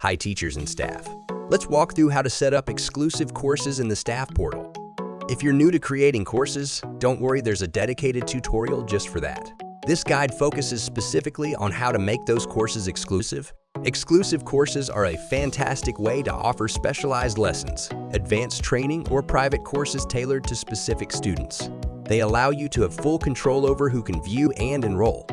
Hi teachers and staff. Let's walk through how to set up exclusive courses in the staff portal. If you're new to creating courses, don't worry, there's a dedicated tutorial just for that. This guide focuses specifically on how to make those courses exclusive. Exclusive courses are a fantastic way to offer specialized lessons, advanced training, or private courses tailored to specific students. They allow you to have full control over who can view and enroll.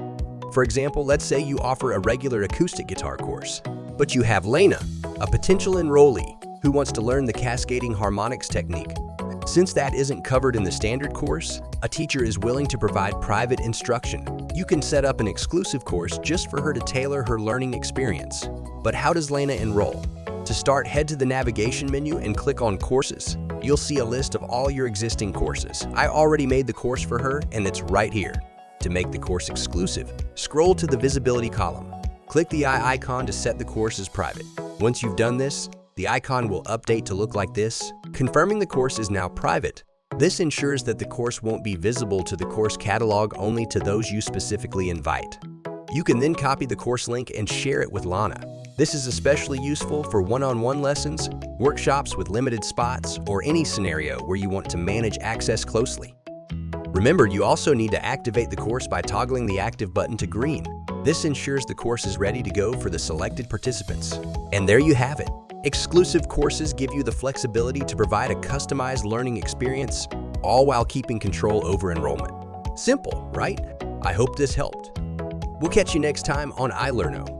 For example, let's say you offer a regular acoustic guitar course, but you have Lena, a potential enrollee, who wants to learn the cascading harmonics technique. Since that isn't covered in the standard course, a teacher is willing to provide private instruction. You can set up an exclusive course just for her to tailor her learning experience. But how does Lena enroll? To start, head to the navigation menu and click on Courses. You'll see a list of all your existing courses. I already made the course for her, and it's right here. To make the course exclusive, scroll to the visibility column. Click the eye icon to set the course as private. Once you've done this, the icon will update to look like this, confirming the course is now private. This ensures that the course won't be visible to the course catalog, only to those you specifically invite. You can then copy the course link and share it with Lana. This is especially useful for one-on-one lessons, workshops with limited spots, or any scenario where you want to manage access closely. Remember, you also need to activate the course by toggling the active button to green. This ensures the course is ready to go for the selected participants. And there you have it. Exclusive courses give you the flexibility to provide a customized learning experience, all while keeping control over enrollment. Simple, right? I hope this helped. We'll catch you next time on ilerno.